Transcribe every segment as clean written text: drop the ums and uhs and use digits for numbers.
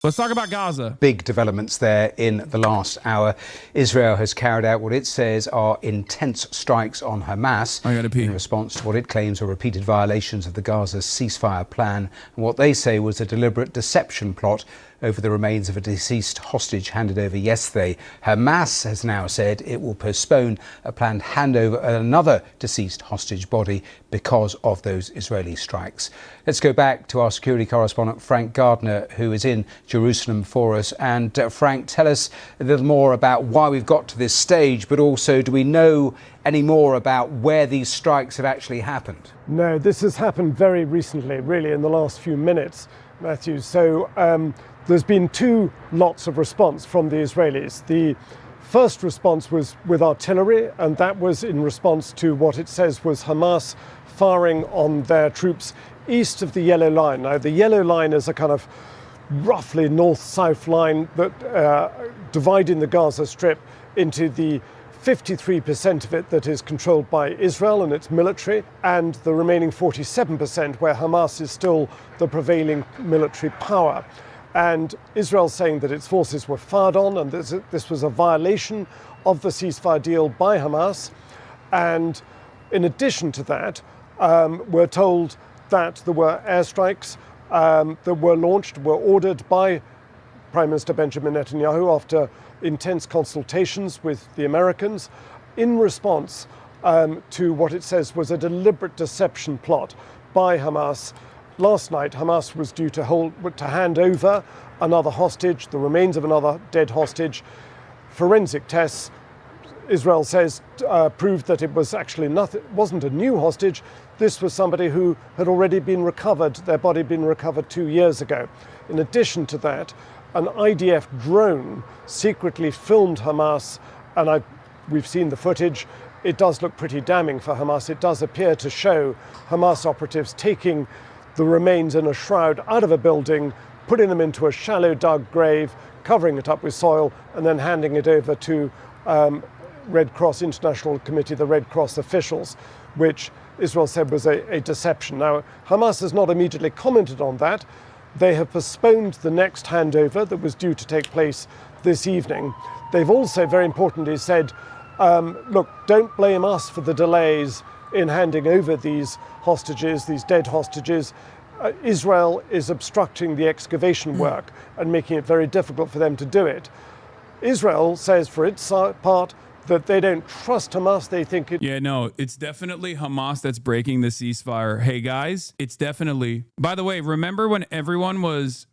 Let's talk about Gaza. Big developments there in the last hour. Israel has carried out what it says are intense strikes on Hamas in response to what it claims are repeated violations of the Gaza ceasefire plan and what they say was a deliberate deception plot over the remains of a deceased hostage handed over yesterday. Hamas has now said it will postpone a planned handover of another deceased hostage body because of those Israeli strikes. Let's go back to our security correspondent Frank Gardner, who is in Jerusalem for us. And Frank, tell us a little more about why we've got to this stage, but also do we know any more about where these strikes have actually happened? No, this has happened very recently, really in the last few minutes, Matthew. So there's been two lots of response from the Israelis. The first response was with artillery, and that was in response to what it says was Hamas firing on their troops east of the Yellow Line. Now, the Yellow Line is a kind of roughly north-south line that dividing the Gaza Strip into the 53% of it that is controlled by Israel and its military, and the remaining 47% where Hamas is still the prevailing military power. And Israel saying that its forces were fired on and this was a violation of the ceasefire deal by Hamas. And in addition to that, we're told that there were airstrikes that were launched, were ordered by Prime Minister Benjamin Netanyahu after intense consultations with the Americans in response to what it says was a deliberate deception plot by Hamas. Last night, Hamas was due to hand over another hostage, the remains of another dead hostage. Forensic tests, Israel says, proved that it was actually wasn't a new hostage. This was somebody who had already been recovered, their body had been recovered 2 years ago. In addition to that, an IDF drone secretly filmed Hamas, and we've seen the footage. It does look pretty damning for Hamas. It does appear to show Hamas operatives taking the remains in a shroud out of a building, putting them into a shallow dug grave, covering it up with soil, and then handing it over to Red Cross International Committee, the Red Cross officials, which Israel said was a deception. Now, Hamas has not immediately commented on that. They have postponed the next handover that was due to take place this evening. They've also, very importantly, said, look, don't blame us for the delays in handing over these hostages, these dead hostages. Israel is obstructing the excavation work and making it very difficult for them to do it. Israel says, for its part, that they don't trust Hamas. They think it... Yeah, no, it's definitely Hamas that's breaking the ceasefire. Hey, guys, it's definitely... By the way, remember when everyone was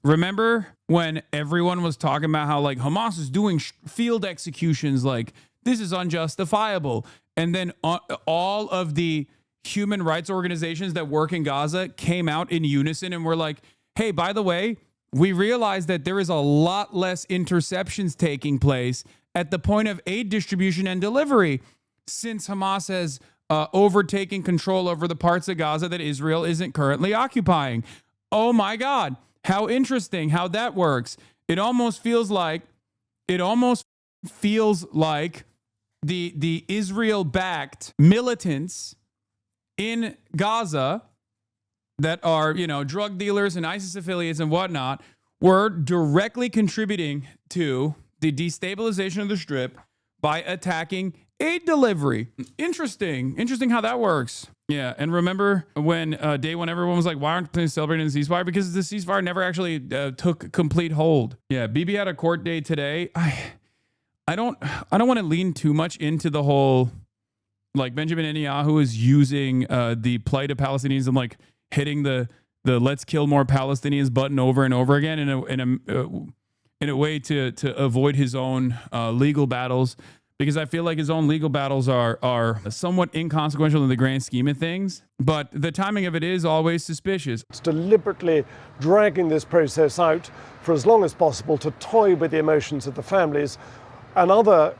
talking about how, like, Hamas is doing field executions, like, this is unjustifiable. And then all of the human rights organizations that work in Gaza came out in unison and were like, hey, by the way, we realize that there is a lot less interceptions taking place at the point of aid distribution and delivery since Hamas has overtaken control over the parts of Gaza that Israel isn't currently occupying. Oh my God, how interesting how that works. It almost feels like the Israel-backed militants in Gaza that are, drug dealers and ISIS affiliates and whatnot were directly contributing to the destabilization of the Strip by attacking aid delivery. Interesting how that works. Yeah, and remember when day one everyone was like, why aren't they celebrating the ceasefire? Because the ceasefire never actually took complete hold. Yeah, Bibi had a court day today. I don't want to lean too much into the whole, like, Benjamin Netanyahu is using the plight of Palestinians and like hitting the let's kill more Palestinians button over and over again in a way to avoid his own legal battles, because I feel like his own legal battles are somewhat inconsequential in the grand scheme of things. But the timing of it is always suspicious. It's deliberately dragging this process out for as long as possible to toy with the emotions of the families. And other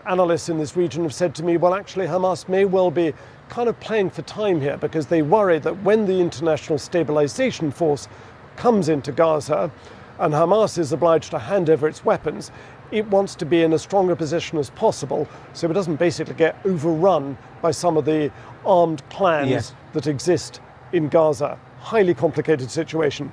analysts in this region have said to me, well, actually, Hamas may well be kind of playing for time here, because they worry that when the International Stabilization Force comes into Gaza and Hamas is obliged to hand over its weapons, it wants to be in as strong a position as possible so it doesn't basically get overrun by some of the armed clans that exist in Gaza. Highly complicated situation.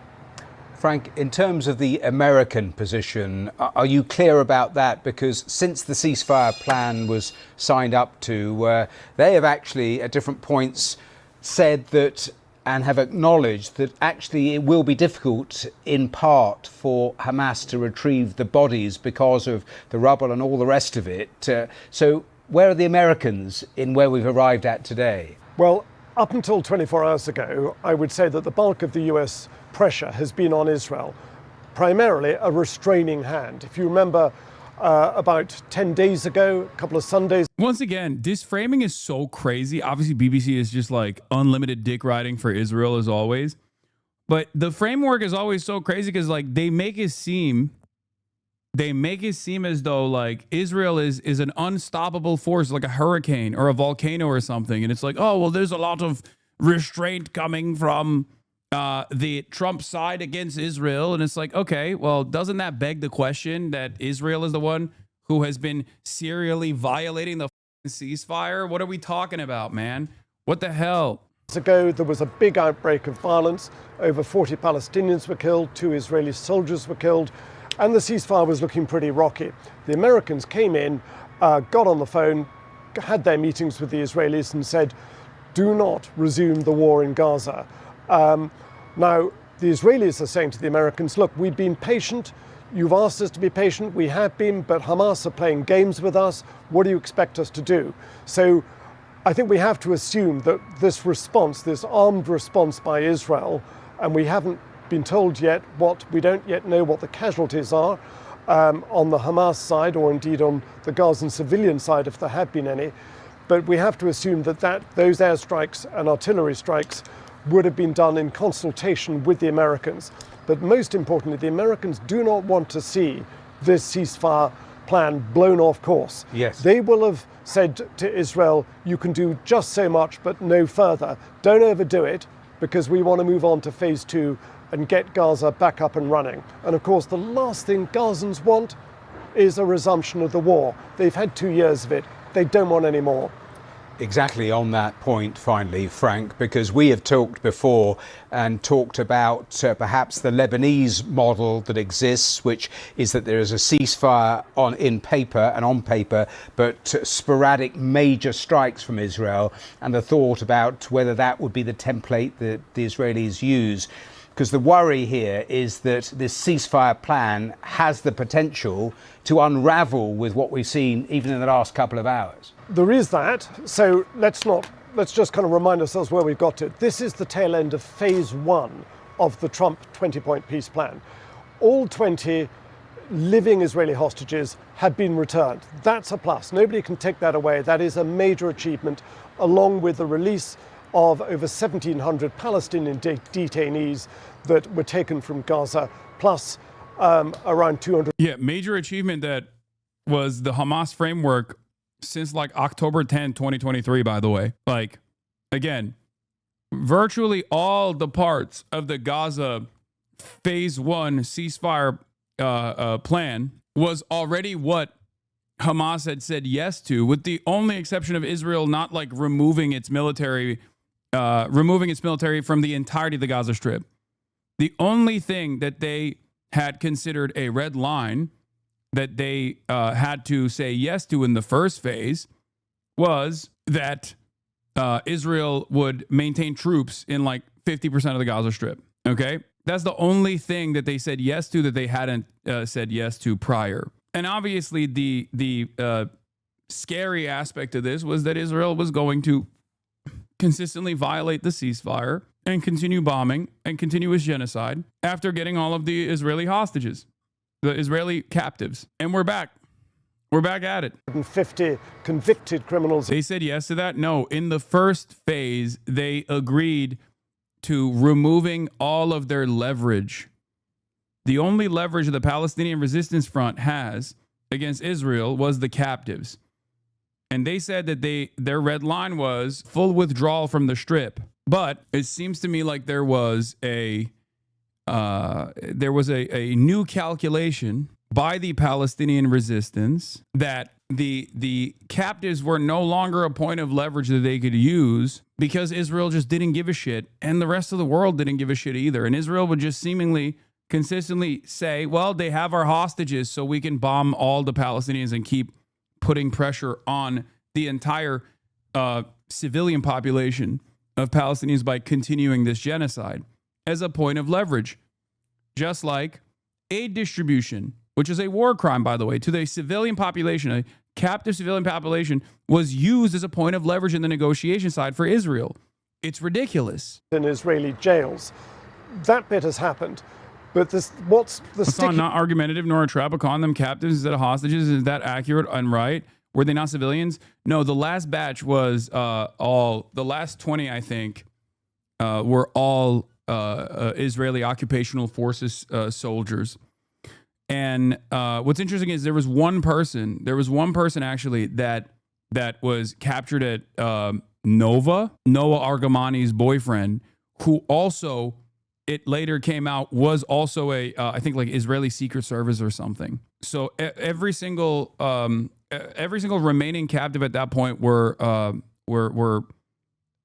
Frank, in terms of the American position, are you clear about that? Because since the ceasefire plan was signed up to, they have actually at different points said that and have acknowledged that actually it will be difficult in part for Hamas to retrieve the bodies because of the rubble and all the rest of it. So where are the Americans in where we've arrived at today? Well, up until 24 hours ago, I would say that the bulk of the US pressure has been on Israel, primarily a restraining hand. If you remember, about 10 days ago, a couple of Sundays. Once again, this framing is so crazy. Obviously, BBC is just like unlimited dick riding for Israel as always. But the framework is always so crazy because like they make it seem as though like Israel is an unstoppable force, like a hurricane or a volcano or something. And it's like, oh, well, there's a lot of restraint coming from the Trump side against Israel. And it's like, okay, well, doesn't that beg the question that Israel is the one who has been serially violating the ceasefire? What are we talking about, man? What the hell? Ago, there was a big outbreak of violence. Over 40 Palestinians were killed, 2 Israeli soldiers were killed, and the ceasefire was looking pretty rocky. The Americans came in, got on the phone, had their meetings with the Israelis and said, do not resume the war in Gaza. Now, the Israelis are saying to the Americans, look, we've been patient. You've asked us to be patient. We have been, but Hamas are playing games with us. What do you expect us to do? So I think we have to assume that this response, this armed response by Israel, and we haven't been told yet we don't yet know what the casualties are on the Hamas side or indeed on the Gazan civilian side, if there have been any. But we have to assume that those airstrikes and artillery strikes would have been done in consultation with the Americans. But most importantly, the Americans do not want to see this ceasefire plan blown off course. Yes. They will have said to Israel, you can do just so much, but no further. Don't overdo it, because we want to move on to phase 2 and get Gaza back up and running. And of course, the last thing Gazans want is a resumption of the war. They've had 2 years of it. They don't want any more. Exactly on that point, finally, Frank, because we have talked before and talked about perhaps the Lebanese model that exists, which is that there is a ceasefire on paper, but sporadic major strikes from Israel, and the thought about whether that would be the template that the Israelis use. Because the worry here is that this ceasefire plan has the potential to unravel with what we've seen even in the last couple of hours. There is that. So let's just kind of remind ourselves where we've got to. This is the tail end of phase 1 of the Trump 20-point peace plan. All 20 living Israeli hostages have been returned. That's a plus. Nobody can take that away. That is a major achievement, along with the release of over 1,700 Palestinian detainees that were taken from Gaza, plus around 200. Yeah, major achievement that was the Hamas framework since like October 10, 2023, by the way. Like, again, virtually all the parts of the Gaza phase 1 ceasefire plan was already what Hamas had said yes to, with the only exception of Israel not like removing its military from the entirety of the Gaza Strip. The only thing that they had considered a red line that they had to say yes to in the first phase was that Israel would maintain troops in like 50% of the Gaza Strip. Okay? That's the only thing that they said yes to that they hadn't said yes to prior. And obviously the scary aspect of this was that Israel was going to consistently violate the ceasefire and continue bombing and continuous genocide after getting all of the Israeli hostages, the Israeli captives. And we're back. We're back at it. 50 convicted criminals. They said yes to that? No. In the first phase, they agreed to removing all of their leverage. The only leverage the Palestinian Resistance Front has against Israel was the captives. And they said that their red line was full withdrawal from the Strip. But it seems to me like there was a new calculation by the Palestinian resistance that the captives were no longer a point of leverage that they could use because Israel just didn't give a shit, and the rest of the world didn't give a shit either. And Israel would just seemingly consistently say, well, they have our hostages, so we can bomb all the Palestinians and keep putting pressure on the entire civilian population of Palestinians by continuing this genocide as a point of leverage. Just like aid distribution, which is a war crime, by the way, to the civilian population, a captive civilian population, was used as a point of leverage in the negotiation side for Israel. It's ridiculous. In Israeli jails. That bit has happened. But what's the Hasan, not argumentative nor a trap, but calling them captives instead of hostages. Is that accurate and right? Were they not civilians? No, the last batch was the last 20, I think, were all Israeli occupational forces soldiers. And what's interesting is there was one person actually that was captured at Noah Argamani's boyfriend, who also, it later came out, was also I think like Israeli Secret Service or something. So every single remaining captive at that point were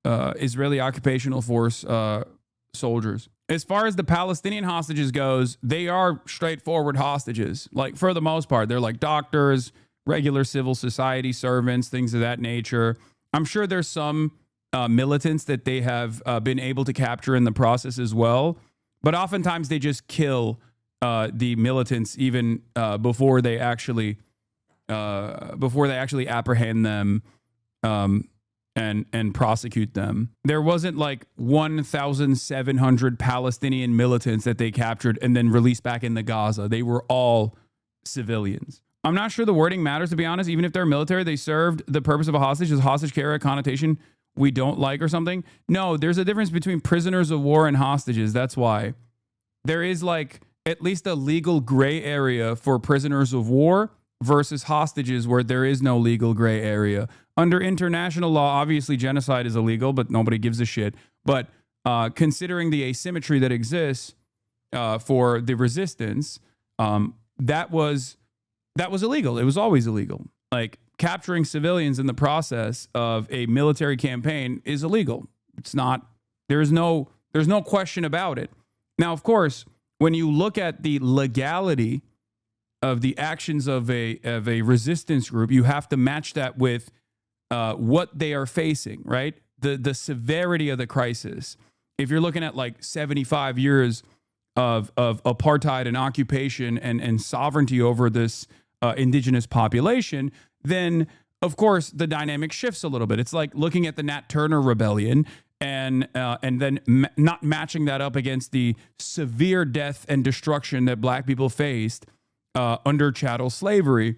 Israeli occupational force soldiers. As far as the Palestinian hostages goes, they are straightforward hostages. Like, for the most part, they're like doctors, regular civil society servants, things of that nature. I'm sure there's some militants that they have been able to capture in the process as well. But oftentimes they just kill the militants even before they actually apprehend them and prosecute them. There wasn't like 1,700 Palestinian militants that they captured and then released back into Gaza. They were all civilians. I'm not sure the wording matters, to be honest. Even if they're military, they served the purpose of a hostage. Is hostage carry a connotation we don't like or something? No, there's a difference between prisoners of war and hostages. That's why. There is like at least a legal gray area for prisoners of war versus hostages where there is no legal gray area. Under international law, obviously genocide is illegal, but nobody gives a shit. But considering the asymmetry that exists for the resistance, that was illegal. It was always illegal. Like, capturing civilians in the process of a military campaign is illegal. It's not. There's no question about it. Now, of course, when you look at the legality of the actions of a resistance group, you have to match that with what they are facing, right? The severity of the crisis. If you're looking at like 75 years of apartheid and occupation and sovereignty over this indigenous population, then of course the dynamic shifts a little bit. It's like looking at the Nat Turner Rebellion and then not matching that up against the severe death and destruction that black people faced under chattel slavery,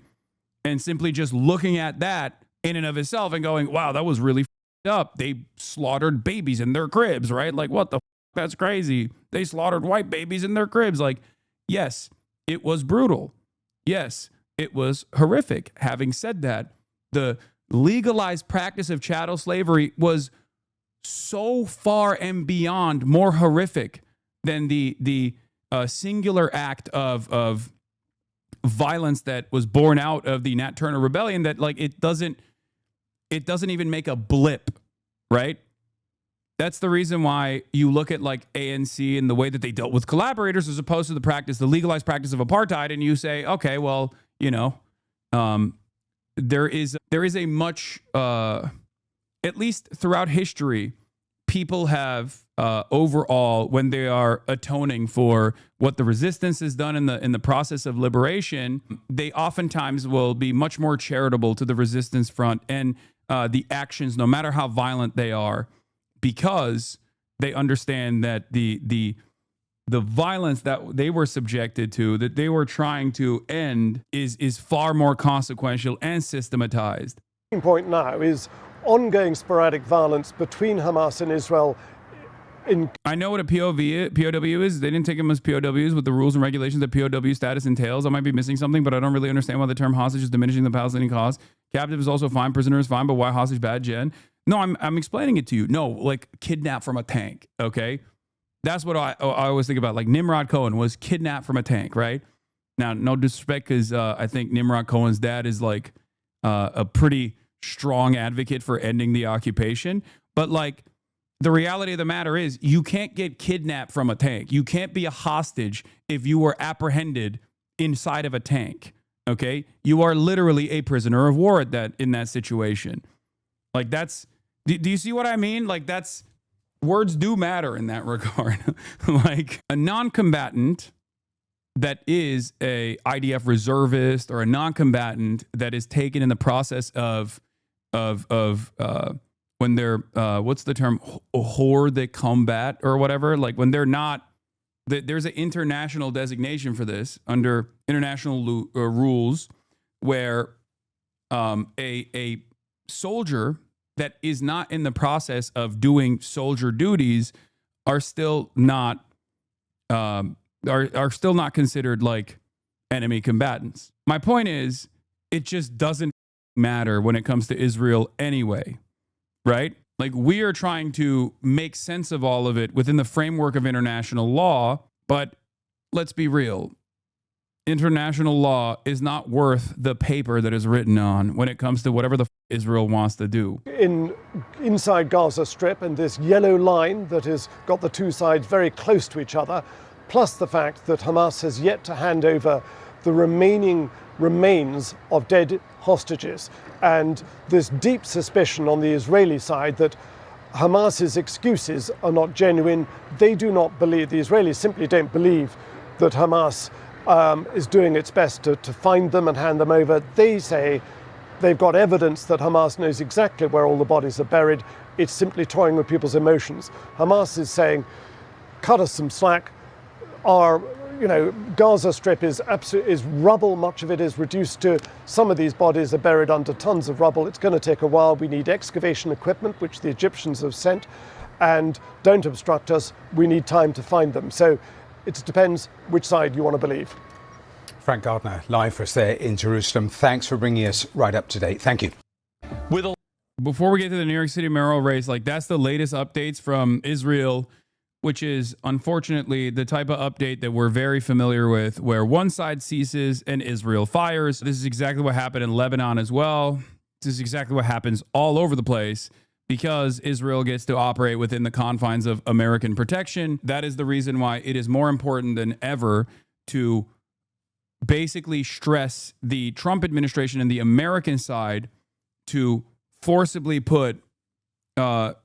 and simply just looking at that in and of itself and going, wow, that was really up. They slaughtered babies in their cribs, right? Like, what the that's crazy. They slaughtered white babies in their cribs. Like, yes, it was brutal. Yes, it was horrific. Having said that, the legalized practice of chattel slavery was so far and beyond more horrific than the singular act of violence that was born out of the Nat Turner Rebellion, that like it doesn't even make a blip, right? That's the reason why you look at like ANC and the way that they dealt with collaborators as opposed to the legalized practice of apartheid, and you say, okay, well, you know, there is a much, at least throughout history, people have overall, when they are atoning for what the resistance has done in the process of liberation, they oftentimes will be much more charitable to the resistance front and the actions, no matter how violent they are, because they understand that the violence that they were subjected to, that they were trying to end, is far more consequential and systematized. The point now is ongoing sporadic violence between Hamas and Israel. I know what a POW is. They didn't take them as POWs with the rules and regulations that POW status entails. I might be missing something, but I don't really understand why the term hostage is diminishing the Palestinian cause. Captive is also fine. Prisoner is fine, but why hostage bad, Jen? No, I'm explaining it to you. No, like kidnapped from a tank, okay? That's what I always think about. Like Nimrod Cohen was kidnapped from a tank, right? Now, no disrespect, because I think Nimrod Cohen's dad is like a pretty strong advocate for ending the occupation. But like the reality of the matter is you can't get kidnapped from a tank. You can't be a hostage if you were apprehended inside of a tank. Okay? You are literally a prisoner of war in that situation. Like that's, do you see what I mean? Like that's, words do matter in that regard. Like a non-combatant that is a IDF reservist or a non-combatant that is taken in the process of when they're, what's the term, hors de combat or whatever, like when they're not, there's an international designation for this under international rules where a soldier that is not in the process of doing soldier duties are still not are still not considered like enemy combatants. My point is, it just doesn't matter when it comes to Israel anyway, right? Like we are trying to make sense of all of it within the framework of international law, but let's be real. International law is not worth the paper that is written on when it comes to whatever the Israel wants to do. Inside Gaza Strip, and this yellow line that has got the two sides very close to each other, plus the fact that Hamas has yet to hand over the remaining remains of dead hostages, and this deep suspicion on the Israeli side that Hamas's excuses are not genuine. They do not believe, the Israelis simply don't believe that Hamas is doing its best to find them and hand them over. They say they've got evidence that Hamas knows exactly where all the bodies are buried. It's simply toying with people's emotions. Hamas is saying, cut us some slack. Our, Gaza Strip is rubble. Much of it is reduced to, some of these bodies are buried under tons of rubble. It's going to take a while. We need excavation equipment, which the Egyptians have sent, and don't obstruct us. We need time to find them. So it depends which side you want to believe. Frank Gardner, live for us there in Jerusalem. Thanks for bringing us right up to date. Thank you. Before we get to the New York City mayoral race, like that's the latest updates from Israel, which is unfortunately the type of update that we're very familiar with, where one side ceases and Israel fires. This is exactly what happened in Lebanon as well. This is exactly what happens all over the place because Israel gets to operate within the confines of American protection. That is the reason why it is more important than ever to basically stress the Trump administration and the American side to forcibly put the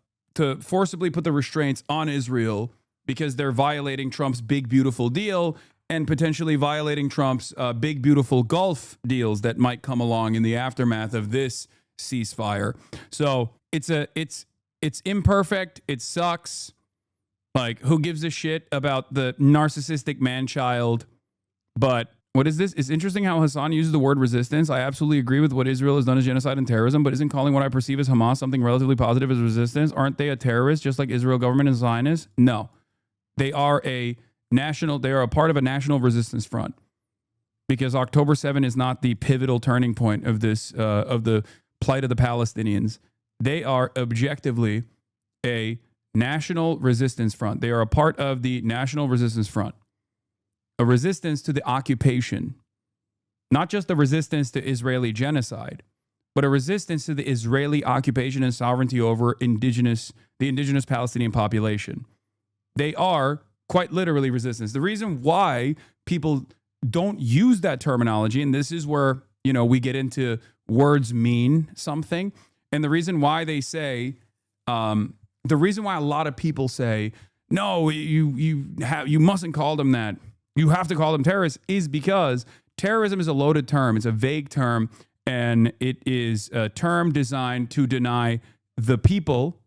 restraints on Israel because they're violating Trump's big, beautiful deal and potentially violating Trump's big, beautiful Gulf deals that might come along in the aftermath of this ceasefire. So it's imperfect. It sucks. Like, who gives a shit about the narcissistic man-child? But what is this? It's interesting how Hasan uses the word resistance. I absolutely agree with what Israel has done as genocide and terrorism, but isn't calling what I perceive as Hamas something relatively positive as resistance? Aren't they a terrorist just like Israel government and Zionists? No. They are a part of a national resistance front because October 7 is not the pivotal turning point of this, of the plight of the Palestinians. They are objectively a national resistance front. They are a part of the national resistance front. A resistance to the occupation, not just a resistance to Israeli genocide, but a resistance to the Israeli occupation and sovereignty over the indigenous Palestinian population. They are quite literally resistance. The reason why people don't use that terminology, and this is where, we get into words mean something, and the reason why they say, the reason why a lot of people say, no, you mustn't call them that. You have to call them terrorists is because terrorism is a loaded term. It's a vague term, and it is a term designed to deny the people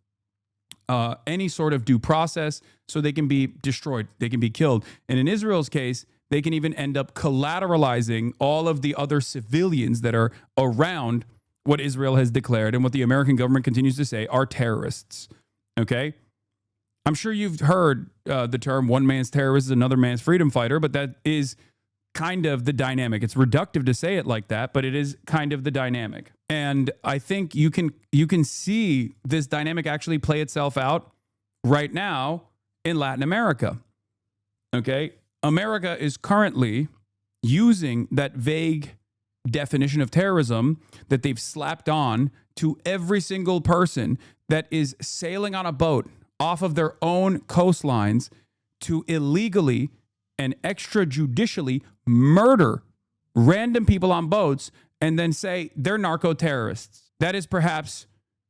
any sort of due process so they can be destroyed. They can be killed. And in Israel's case, they can even end up collateralizing all of the other civilians that are around what Israel has declared and what the American government continues to say are terrorists. Okay? I'm sure you've heard the term one man's terrorist is another man's freedom fighter, but that is kind of the dynamic. It's reductive to say it like that, but it is kind of the dynamic. And I think you can see this dynamic actually play itself out right now in Latin America. Okay? America is currently using that vague definition of terrorism that they've slapped on to every single person that is sailing on a boat off of their own coastlines to illegally and extrajudicially murder random people on boats and then say they're narco-terrorists. That is perhaps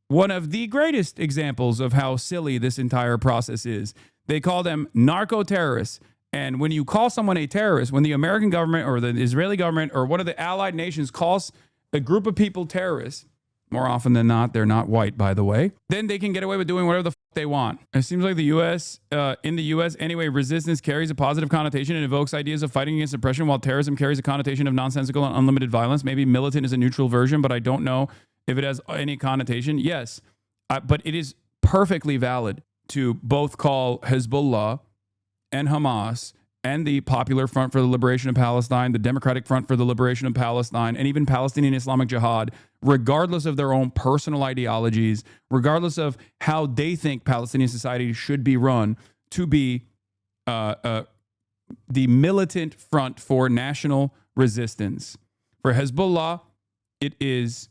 one of the greatest examples of how silly this entire process is. They call them narco-terrorists. And when you call someone a terrorist, when the American government or the Israeli government or one of the allied nations calls a group of people terrorists, more often than not, they're not white, by the way, then they can get away with doing whatever the they want. It seems like the U.S., in the U.S. anyway, resistance carries a positive connotation and evokes ideas of fighting against oppression, while terrorism carries a connotation of nonsensical and unlimited violence. Maybe militant is a neutral version, but I don't know if it has any connotation. Yes, but it is perfectly valid to both call Hezbollah and Hamas and the Popular Front for the Liberation of Palestine, the Democratic Front for the Liberation of Palestine, and even Palestinian Islamic Jihad, regardless of their own personal ideologies, regardless of how they think Palestinian society should be run, to be the militant front for national resistance. For Hezbollah, it is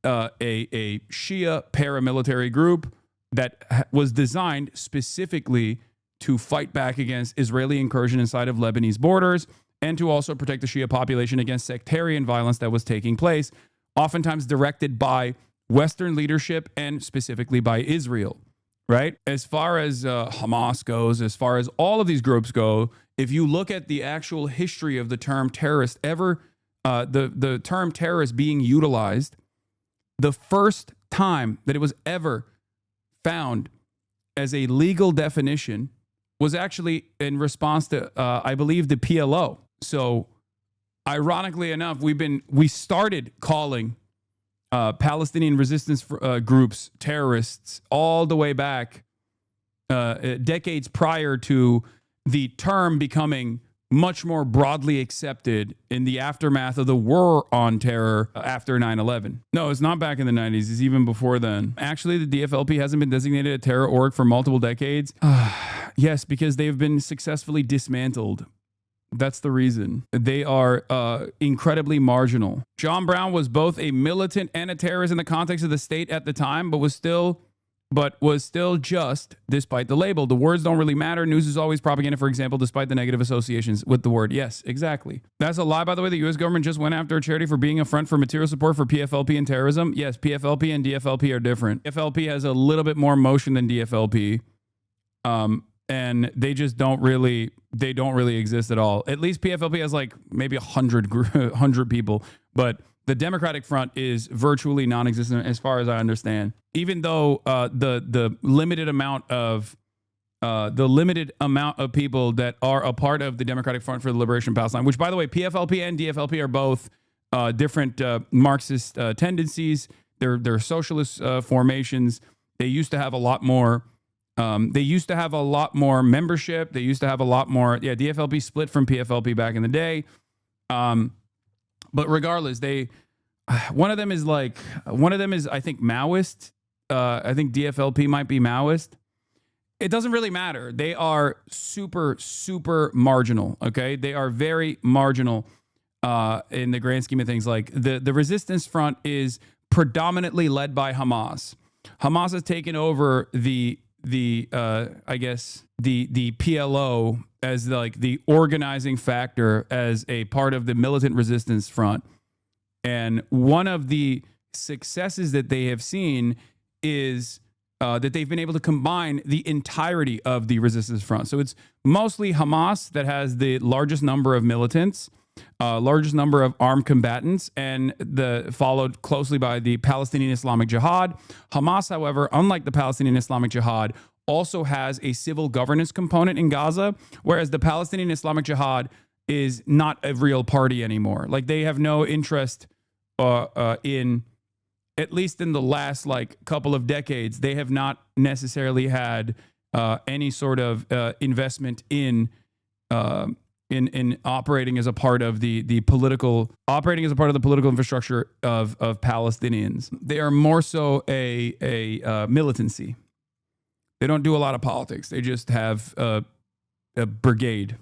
a Shia paramilitary group that was designed specifically to fight back against Israeli incursion inside of Lebanese borders and to also protect the Shia population against sectarian violence that was taking place, oftentimes directed by Western leadership and specifically by Israel, right? As far as Hamas goes, as far as all of these groups go, if you look at the actual history of the term terrorist ever, the term terrorist being utilized, the first time that it was ever found as a legal definition was actually in response to, I believe, the PLO. So, ironically enough, we started calling Palestinian resistance groups terrorists all the way back decades prior to the term becoming much more broadly accepted in the aftermath of the war on terror after 9/11. No, it's not back in the 90s. It's even before then. Actually, the DFLP hasn't been designated a terror org for multiple decades. Yes, because they've been successfully dismantled. That's the reason. They are incredibly marginal. John Brown was both a militant and a terrorist in the context of the state at the time, but was still just, despite the label. The words don't really matter. News is always propaganda, for example, despite the negative associations with the word. Yes, exactly. That's a lie, by the way. The U.S. government just went after a charity for being a front for material support for PFLP and terrorism. Yes, PFLP and DFLP are different. PFLP has a little bit more motion than DFLP. And they just don't really exist at all. At least PFLP has like maybe 100 people, but the Democratic Front is virtually non-existent as far as I understand. Even though the limited amount of people that are a part of the Democratic Front for the Liberation of Palestine, which, by the way, PFLP and DFLP are both different Marxist tendencies. They're socialist formations. They used to have a lot more. Membership. They used to have a lot more. Yeah, DFLP split from PFLP back in the day. But regardless, one of them is I think Maoist. I think DFLP might be Maoist. It doesn't really matter. They are super, super marginal. Okay. They are very marginal in the grand scheme of things. Like the resistance front is predominantly led by Hamas. Hamas has taken over the PLO as like the organizing factor as a part of the militant resistance front. And one of the successes that they have seen is that they've been able to combine the entirety of the resistance front. So it's mostly Hamas that has the largest number of militants, largest number of armed combatants, and followed closely by the Palestinian Islamic Jihad. Hamas, however, unlike the Palestinian Islamic Jihad, also has a civil governance component in Gaza, whereas the Palestinian Islamic Jihad is not a real party anymore. Like they have no interest in, at least in the last like couple of decades, they have not necessarily had any sort of investment in operating as a part of the political infrastructure of Palestinians. They are more so a militancy. They don't do a lot of politics. They just have a brigade.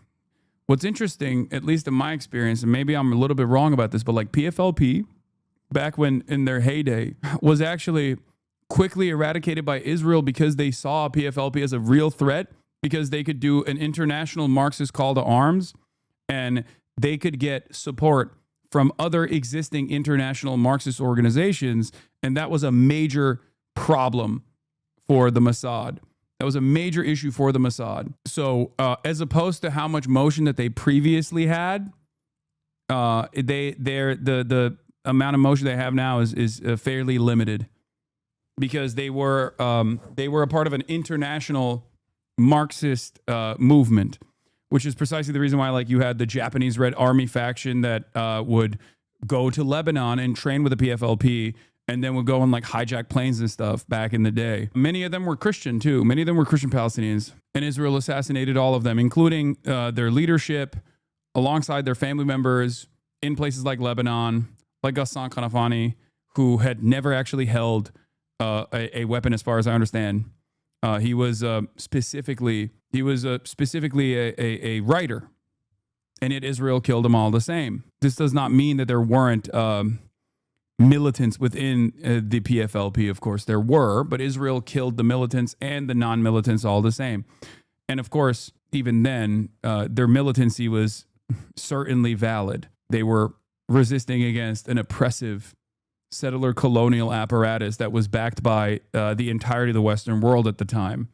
What's interesting, at least in my experience, and maybe I'm a little bit wrong about this, but like PFLP, back when in their heyday, was actually quickly eradicated by Israel because they saw PFLP as a real threat, because they could do an international Marxist call to arms and they could get support from other existing international Marxist organizations. And that was a major problem for the Mossad. That was a major issue for the Mossad. So as opposed to how much motion that they previously had, the amount of motion they have now is fairly limited, because they were a part of an international Marxist movement, which is precisely the reason why, like, you had the Japanese Red Army faction that would go to Lebanon and train with the PFLP, and then would go and like hijack planes and stuff back in the day. Many of them were Christian too. Many of them were Christian Palestinians, and Israel assassinated all of them, including their leadership, alongside their family members in places like Lebanon, like Ghassan Kanafani, who had never actually held a weapon, as far as I understand. He was specifically a writer, and yet Israel killed them all the same. This does not mean that there weren't militants within the PFLP. Of course there were, but Israel killed the militants and the non-militants all the same. And of course, even then, their militancy was certainly valid. They were resisting against an oppressive settler colonial apparatus that was backed by the entirety of the Western world at the time.